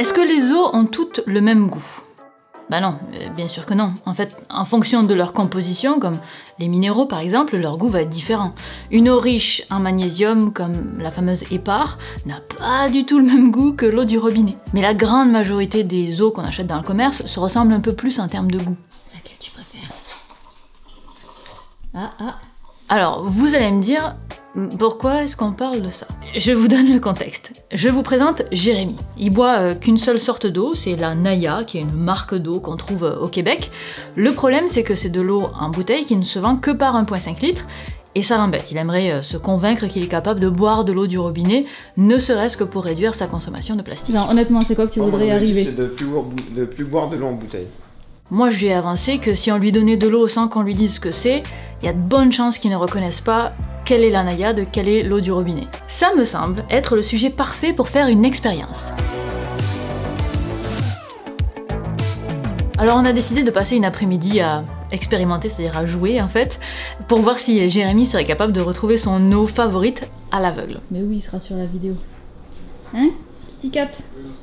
Est-ce que les eaux ont toutes le même goût? Bah non, bien sûr que non. En fait, en fonction de leur composition, comme les minéraux par exemple, leur goût va être différent. Une eau riche en magnésium, comme la fameuse Épar, n'a pas du tout le même goût que l'eau du robinet. Mais la grande majorité des eaux qu'on achète dans le commerce se ressemblent un peu plus en termes de goût. Laquelle tu préfères? Alors, vous allez me dire, pourquoi est-ce qu'on parle de ça? Je vous donne le contexte. Je vous présente Jérémy. Il boit qu'une seule sorte d'eau, c'est la Naya, qui est une marque d'eau qu'on trouve au Québec. Le problème, c'est que c'est de l'eau en bouteille qui ne se vend que par 1,5 litre, et ça l'embête. Il aimerait se convaincre qu'il est capable de boire de l'eau du robinet, ne serait-ce que pour réduire sa consommation de plastique. Alors, honnêtement, c'est quoi que tu voudrais arriver? C'est de plus boire de l'eau en bouteille. Moi, je lui ai avancé que si on lui donnait de l'eau sans qu'on lui dise ce que c'est, il y a de bonnes chances qu'il ne reconnaisse pas quelle est la naïade, quelle est l'eau du robinet. Ça me semble être le sujet parfait pour faire une expérience. Alors on a décidé de passer une après-midi à expérimenter, c'est-à-dire à jouer en fait, pour voir si Jérémy serait capable de retrouver son eau favorite à l'aveugle. Mais oui, il sera sur la vidéo. Hein, Kitty Cat?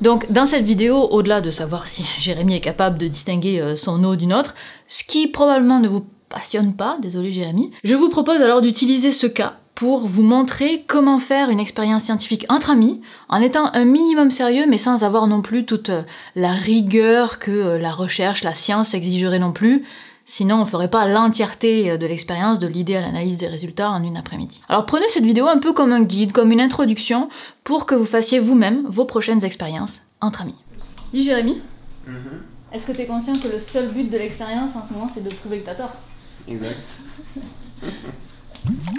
Donc dans cette vidéo, au-delà de savoir si Jérémy est capable de distinguer son eau d'une autre, ce qui probablement ne vous passionne pas, désolé Jérémy, je vous propose alors d'utiliser ce cas pour vous montrer comment faire une expérience scientifique entre amis, en étant un minimum sérieux, mais sans avoir non plus toute la rigueur que la recherche, la science exigerait non plus, sinon on ferait pas l'entièreté de l'expérience, de l'idée à l'analyse des résultats en une après-midi. Alors prenez cette vidéo un peu comme un guide, comme une introduction, pour que vous fassiez vous-même vos prochaines expériences entre amis. Dis Jérémy, est-ce que tu es conscient que le seul but de l'expérience en ce moment c'est de prouver que t'as tort? Exact.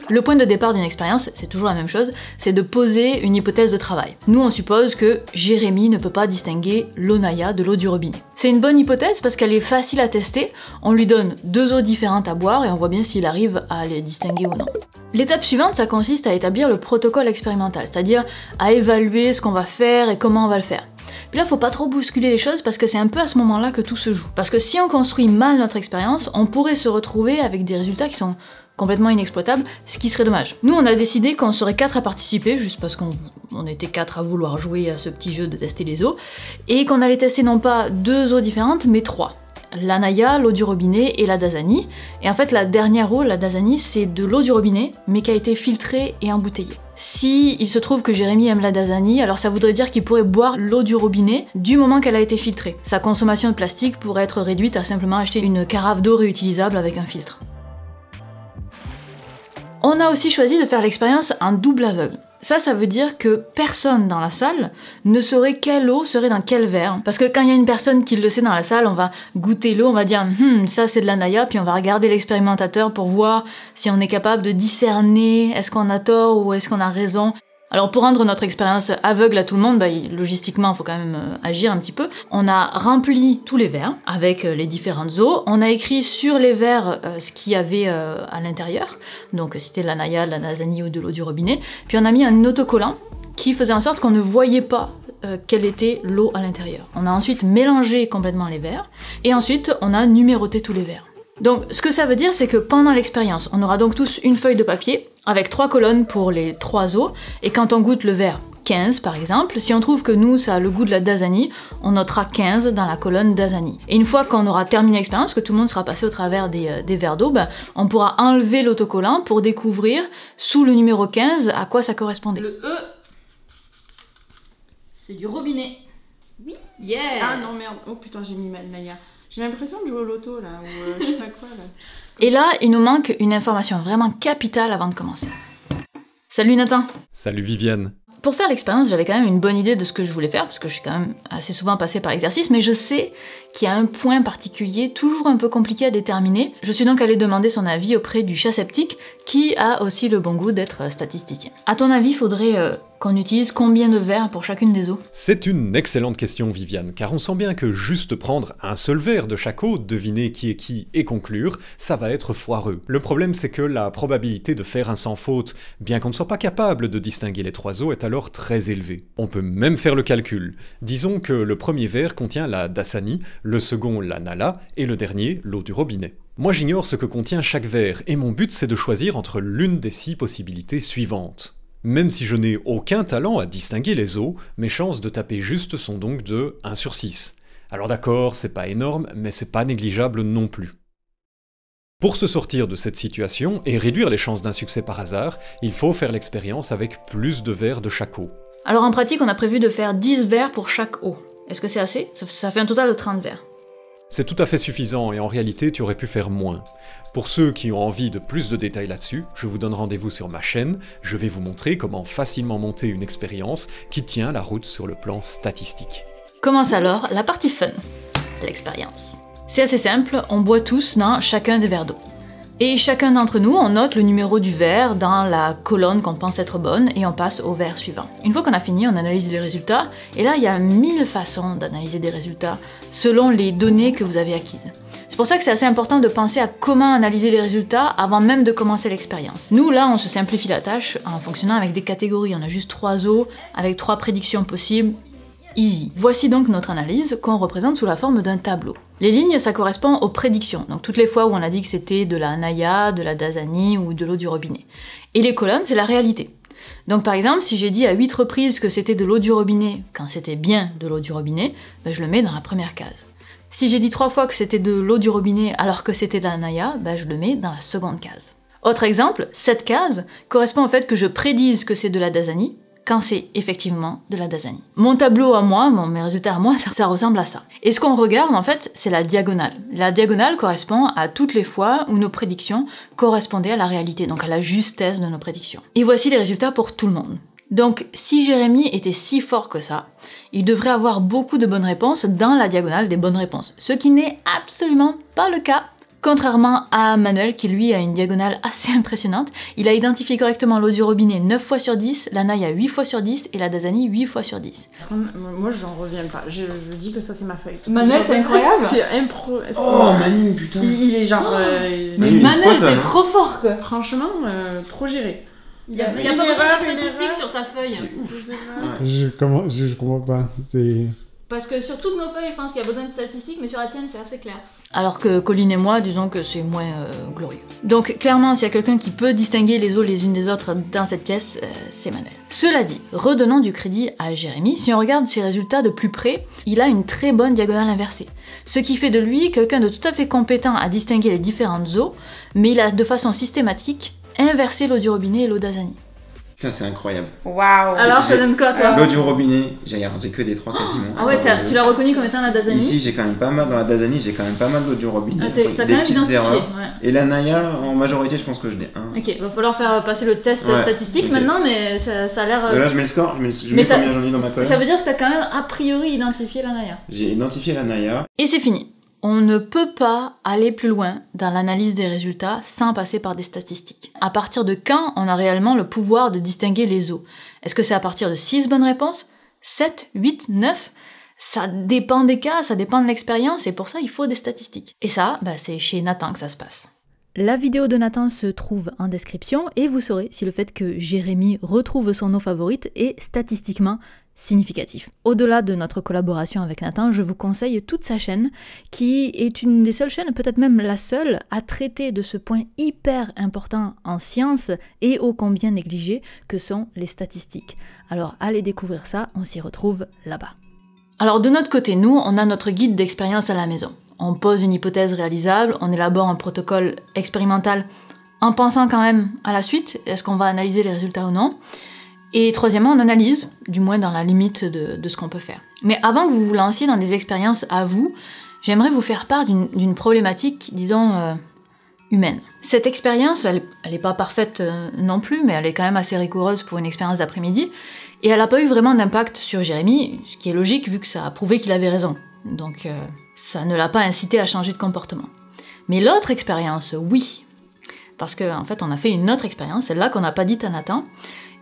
Le point de départ d'une expérience, c'est toujours la même chose, c'est de poser une hypothèse de travail. Nous, on suppose que Jérémy ne peut pas distinguer l'eau Naya de l'eau du robinet. C'est une bonne hypothèse parce qu'elle est facile à tester, on lui donne deux eaux différentes à boire et on voit bien s'il arrive à les distinguer ou non. L'étape suivante, ça consiste à établir le protocole expérimental, c'est-à-dire à évaluer ce qu'on va faire et comment on va le faire. Puis là, faut pas trop bousculer les choses parce que c'est un peu à ce moment-là que tout se joue. Parce que si on construit mal notre expérience, on pourrait se retrouver avec des résultats qui sont complètement inexploitables, ce qui serait dommage. Nous, on a décidé qu'on serait 4 à participer, juste parce qu'on était 4 à vouloir jouer à ce petit jeu de tester les eaux, et qu'on allait tester non pas 2 eaux différentes, mais 3. La Naya, l'eau du robinet et la Dasani. Et en fait, la dernière eau, la Dasani, c'est de l'eau du robinet, mais qui a été filtrée et embouteillée. Si il se trouve que Jérémy aime la Dasani, alors ça voudrait dire qu'il pourrait boire l'eau du robinet du moment qu'elle a été filtrée. Sa consommation de plastique pourrait être réduite à simplement acheter une carafe d'eau réutilisable avec un filtre. On a aussi choisi de faire l'expérience en double aveugle. Ça veut dire que personne dans la salle ne saurait quelle eau serait dans quel verre. Parce que quand il y a une personne qui le sait dans la salle, on va goûter l'eau, on va dire « ça c'est de la Naya », puis on va regarder l'expérimentateur pour voir si on est capable de discerner est-ce qu'on a tort ou est-ce qu'on a raison. Alors pour rendre notre expérience aveugle à tout le monde, logistiquement il faut quand même agir un petit peu. On a rempli tous les verres avec les différentes eaux, on a écrit sur les verres ce qu'il y avait à l'intérieur, donc si c'était la Naya, la Dasani ou de l'eau du robinet, puis on a mis un autocollant qui faisait en sorte qu'on ne voyait pas quelle était l'eau à l'intérieur. On a ensuite mélangé complètement les verres, et ensuite on a numéroté tous les verres. Donc ce que ça veut dire, c'est que pendant l'expérience, on aura donc tous une feuille de papier, avec 3 colonnes pour les 3 eaux, et quand on goûte le verre 15 par exemple, si on trouve que nous ça a le goût de la Dasani, on notera 15 dans la colonne Dasani. Et une fois qu'on aura terminé l'expérience, que tout le monde sera passé au travers des verres d'eau, on pourra enlever l'autocollant pour découvrir sous le numéro 15 à quoi ça correspondait. Le E, c'est du robinet. Oui. Yeah. Ah non merde, oh putain j'ai mis mal Naya. J'ai l'impression de jouer au loto là, ou je sais pas quoi là. Et là, il nous manque une information vraiment capitale avant de commencer. Salut Nathan. Salut Viviane. Pour faire l'expérience, j'avais quand même une bonne idée de ce que je voulais faire, parce que je suis quand même assez souvent passée par l'exercice, mais je sais qu'il y a un point particulier, toujours un peu compliqué à déterminer. Je suis donc allée demander son avis auprès du chat sceptique, qui a aussi le bon goût d'être statisticien. À ton avis, faudrait qu'on utilise combien de verres pour chacune des eaux? C'est une excellente question Viviane, car on sent bien que juste prendre un seul verre de chaque eau, deviner qui est qui et conclure, ça va être foireux. Le problème c'est que la probabilité de faire un sans faute, bien qu'on ne soit pas capable de distinguer les 3 eaux, est alors très élevée. On peut même faire le calcul. Disons que le premier verre contient la Dasani, le second la Nala, et le dernier l'eau du robinet. Moi j'ignore ce que contient chaque verre, et mon but c'est de choisir entre l'une des 6 possibilités suivantes. Même si je n'ai aucun talent à distinguer les os, mes chances de taper juste sont donc de 1 sur 6. Alors d'accord, c'est pas énorme, mais c'est pas négligeable non plus. Pour se sortir de cette situation et réduire les chances d'un succès par hasard, il faut faire l'expérience avec plus de verres de chaque eau. Alors en pratique, on a prévu de faire 10 verres pour chaque eau. Est-ce que c'est assez? Ça fait un total de 30 verres. C'est tout à fait suffisant et en réalité tu aurais pu faire moins. Pour ceux qui ont envie de plus de détails là-dessus, je vous donne rendez-vous sur ma chaîne, je vais vous montrer comment facilement monter une expérience qui tient la route sur le plan statistique. Commence alors la partie fun, l'expérience. C'est assez simple, on boit tous dans chacun des verres d'eau. Et chacun d'entre nous, on note le numéro du verre dans la colonne qu'on pense être bonne et on passe au verre suivant. Une fois qu'on a fini, on analyse les résultats, et là il y a 1000 façons d'analyser des résultats selon les données que vous avez acquises. C'est pour ça que c'est assez important de penser à comment analyser les résultats avant même de commencer l'expérience. Nous là, on se simplifie la tâche en fonctionnant avec des catégories, on a juste 3 eaux avec 3 prédictions possibles. Easy. Voici donc notre analyse qu'on représente sous la forme d'un tableau. Les lignes, ça correspond aux prédictions, donc toutes les fois où on a dit que c'était de la Naya, de la Dasani ou de l'eau du robinet. Et les colonnes, c'est la réalité. Donc par exemple, si j'ai dit à 8 reprises que c'était de l'eau du robinet, quand c'était bien de l'eau du robinet, ben je le mets dans la première case. Si j'ai dit 3 fois que c'était de l'eau du robinet alors que c'était de la Naya, ben je le mets dans la seconde case. Autre exemple, cette case correspond au fait que je prédise que c'est de la Dasani, quand c'est effectivement de la Dasani. Mon tableau à moi, mes résultats à moi, ça ressemble à ça. Et ce qu'on regarde, en fait, c'est la diagonale. La diagonale correspond à toutes les fois où nos prédictions correspondaient à la réalité, donc à la justesse de nos prédictions. Et voici les résultats pour tout le monde. Donc, si Jérémy était si fort que ça, il devrait avoir beaucoup de bonnes réponses dans la diagonale des bonnes réponses, ce qui n'est absolument pas le cas. Contrairement à Manuel, qui lui a une diagonale assez impressionnante, il a identifié correctement l'eau du robinet 9 fois sur 10, la Naya 8 fois sur 10 et la Dasani 8 fois sur 10. Moi, j'en reviens pas. Je dis que ça, c'est ma feuille. Manuel, c'est incroyable. C'est impro... Oh, Manu, putain. Il est genre... Mais Manu, Manuel, t'es hein. trop fort, quoi. Franchement, trop géré. Il n'y a pas besoin de statistiques sur ta feuille. Je comprends pas. C'est... Parce que sur toutes nos feuilles, je pense qu'il y a besoin de statistiques, mais sur la tienne, c'est assez clair. Alors que Colline et moi, disons que c'est moins glorieux. Donc clairement, s'il y a quelqu'un qui peut distinguer les eaux les unes des autres dans cette pièce, c'est Manuel. Cela dit, redonnons du crédit à Jérémy. Si on regarde ses résultats de plus près, il a une très bonne diagonale inversée. Ce qui fait de lui quelqu'un de tout à fait compétent à distinguer les différentes eaux, mais il a de façon systématique inversé l'eau du robinet et l'eau Dasani. Putain, c'est incroyable. Waouh. Alors, ça donne quoi, toi? L'eau du robinet, j'ai que des 3 quasiment. Ah ouais, tu l'as reconnu comme étant la Dasani? Ici, j'ai quand même pas mal, dans la Dasani, j'ai quand même pas mal d'eau du robinet. Ah, t'as quand des même petites identifié, erreurs. ouais. Et la Naya, en majorité, je pense que je l'ai 1. Ok, va falloir faire passer le test statistique ok. maintenant, mais ça a l'air... Là, je mets le score, je Mais mets combien j'en ai dans ma colonne. Ça veut dire que t'as quand même a priori identifié la Naya. J'ai identifié la Naya. Et c'est fini. On ne peut pas aller plus loin dans l'analyse des résultats sans passer par des statistiques. À partir de quand on a réellement le pouvoir de distinguer les eaux? Est-ce que c'est à partir de 6 bonnes réponses? 7, 8, 9? Ça dépend des cas, ça dépend de l'expérience, et pour ça il faut des statistiques. Et ça, c'est chez Nathan que ça se passe. La vidéo de Nathan se trouve en description, et vous saurez si le fait que Jérémy retrouve son eau favorite est statistiquement significatif. Au-delà de notre collaboration avec Nathan, je vous conseille toute sa chaîne, qui est une des seules chaînes, peut-être même la seule, à traiter de ce point hyper important en sciences et ô combien négligé que sont les statistiques. Alors allez découvrir ça, on s'y retrouve là-bas. Alors de notre côté, nous, on a notre guide d'expérience à la maison. On pose une hypothèse réalisable, on élabore un protocole expérimental en pensant quand même à la suite, est-ce qu'on va analyser les résultats ou non. Et troisièmement, on analyse, du moins dans la limite de ce qu'on peut faire. Mais avant que vous vous lanciez dans des expériences à vous, j'aimerais vous faire part d'une problématique, disons, humaine. Cette expérience, elle est pas parfaite non plus, mais elle est quand même assez rigoureuse pour une expérience d'après-midi, et elle n'a pas eu vraiment d'impact sur Jérémy, ce qui est logique vu que ça a prouvé qu'il avait raison. Donc ça ne l'a pas incité à changer de comportement. Mais l'autre expérience, oui. Parce qu'en fait, on a fait une autre expérience, celle-là qu'on n'a pas dite à Nathan,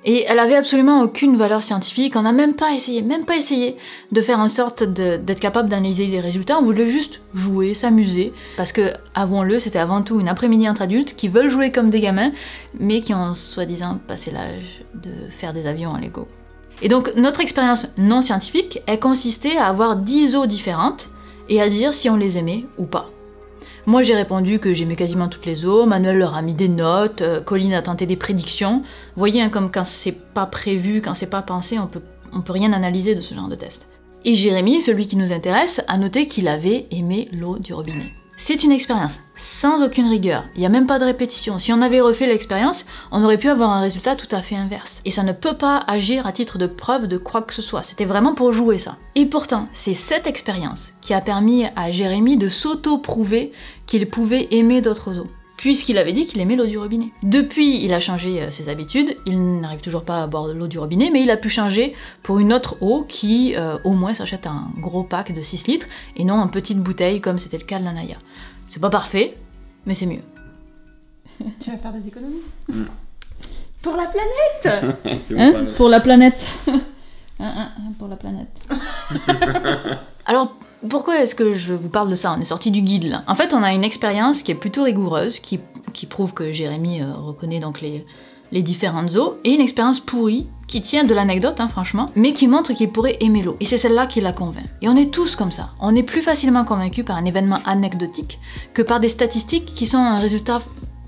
et elle avait absolument aucune valeur scientifique, on n'a même pas essayé de faire en sorte d'être capable d'analyser les résultats, on voulait juste jouer, s'amuser, parce que, avouons-le, c'était avant tout une après-midi entre adultes qui veulent jouer comme des gamins, mais qui ont soi-disant passé l'âge de faire des avions en Lego. Et donc, notre expérience non scientifique, elle consistait à avoir 10 eaux différentes, et à dire si on les aimait ou pas. Moi j'ai répondu que j'aimais quasiment toutes les eaux, Manuel leur a mis des notes, Colline a tenté des prédictions. Vous voyez, hein, comme quand c'est pas prévu, quand c'est pas pensé, on peut rien analyser de ce genre de test. Et Jérémy, celui qui nous intéresse, a noté qu'il avait aimé l'eau du robinet. C'est une expérience sans aucune rigueur, il n'y a même pas de répétition. Si on avait refait l'expérience, on aurait pu avoir un résultat tout à fait inverse. Et ça ne peut pas agir à titre de preuve de quoi que ce soit, c'était vraiment pour jouer ça. Et pourtant, c'est cette expérience qui a permis à Jérémy de s'auto-prouver qu'il pouvait aimer d'autres eaux, puisqu'il avait dit qu'il aimait l'eau du robinet. Depuis, il a changé ses habitudes, il n'arrive toujours pas à boire de l'eau du robinet, mais il a pu changer pour une autre eau qui, au moins, s'achète un gros pack de 6 litres, et non en petite bouteille comme c'était le cas de la Naya. C'est pas parfait, mais c'est mieux. Tu vas faire des économies pour la planète. C'est bon, Hein pas- pour la planète. Pour la planète. Alors, pourquoi est-ce que je vous parle de ça? On est sorti du guide là. En fait, on a une expérience qui est plutôt rigoureuse, qui prouve que Jérémy reconnaît donc les différentes eaux, et une expérience pourrie, qui tient de l'anecdote, hein, franchement, mais qui montre qu'il pourrait aimer l'eau. Et c'est celle-là qui la convainc. Et on est tous comme ça. On est plus facilement convaincu par un événement anecdotique que par des statistiques qui sont un résultat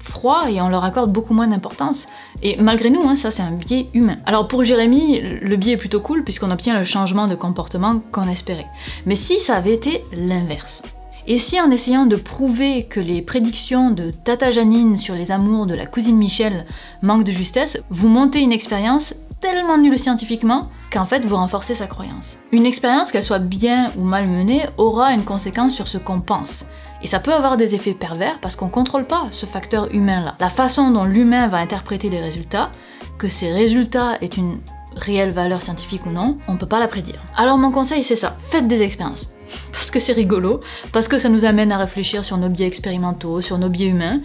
froid et on leur accorde beaucoup moins d'importance. Et malgré nous, hein, ça c'est un biais humain. Alors pour Jérémy, le biais est plutôt cool puisqu'on obtient le changement de comportement qu'on espérait. Mais si ça avait été l'inverse? Et si en essayant de prouver que les prédictions de Tata Janine sur les amours de la cousine Michel manquent de justesse, vous montez une expérience tellement nulle scientifiquement qu'en fait vous renforcez sa croyance. Une expérience, qu'elle soit bien ou mal menée, aura une conséquence sur ce qu'on pense. Et ça peut avoir des effets pervers parce qu'on contrôle pas ce facteur humain-là. La façon dont l'humain va interpréter les résultats, que ces résultats aient une réelle valeur scientifique ou non, on peut pas la prédire. Alors mon conseil c'est ça, faites des expériences. Parce que c'est rigolo, parce que ça nous amène à réfléchir sur nos biais expérimentaux, sur nos biais humains.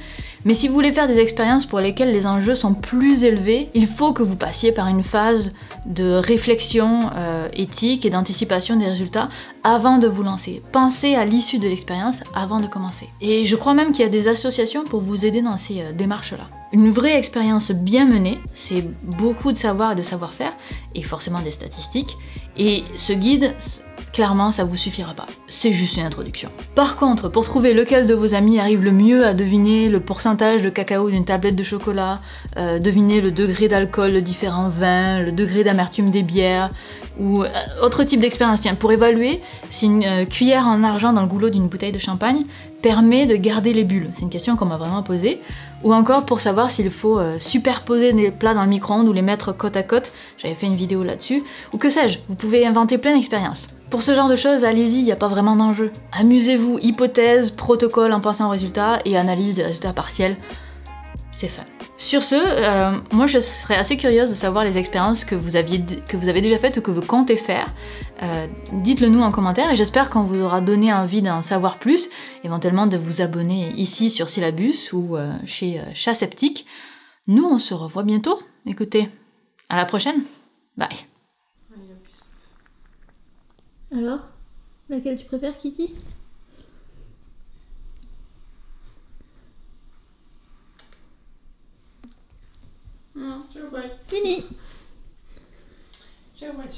Mais si vous voulez faire des expériences pour lesquelles les enjeux sont plus élevés, il faut que vous passiez par une phase de réflexion éthique et d'anticipation des résultats avant de vous lancer. Pensez à l'issue de l'expérience avant de commencer. Et je crois même qu'il y a des associations pour vous aider dans ces démarches-là. Une vraie expérience bien menée, c'est beaucoup de savoir et de savoir-faire, et forcément des statistiques. Et ce guide, clairement, ça vous suffira pas. C'est juste une introduction. Par contre, pour trouver lequel de vos amis arrive le mieux à deviner le pourcentage de cacao d'une tablette de chocolat, deviner le degré d'alcool de différents vins, le degré d'amertume des bières, ou autre type d'expérience, tiens, pour évaluer si une cuillère en argent dans le goulot d'une bouteille de champagne permet de garder les bulles. C'est une question qu'on m'a vraiment posée. Ou encore pour savoir s'il faut superposer des plats dans le micro-ondes ou les mettre côte à côte. J'avais fait une vidéo là-dessus. Ou que sais-je, vous pouvez inventer plein d'expériences. Pour ce genre de choses, allez-y, il n'y a pas vraiment d'enjeu. Amusez-vous, hypothèse, protocole en pensant aux résultats et analyse des résultats partiels. C'est fun. Sur ce, moi je serais assez curieuse de savoir les expériences que vous avez déjà faites ou que vous comptez faire. Dites-le nous en commentaire et j'espère qu'on vous aura donné envie d'en savoir plus, éventuellement de vous abonner ici sur Syllabus ou chez Chat Sceptique. Nous on se revoit bientôt. Écoutez, à la prochaine. Bye. Alors, laquelle tu préfères, Kiki? Ciao, bye. Fini. Ciao, bye.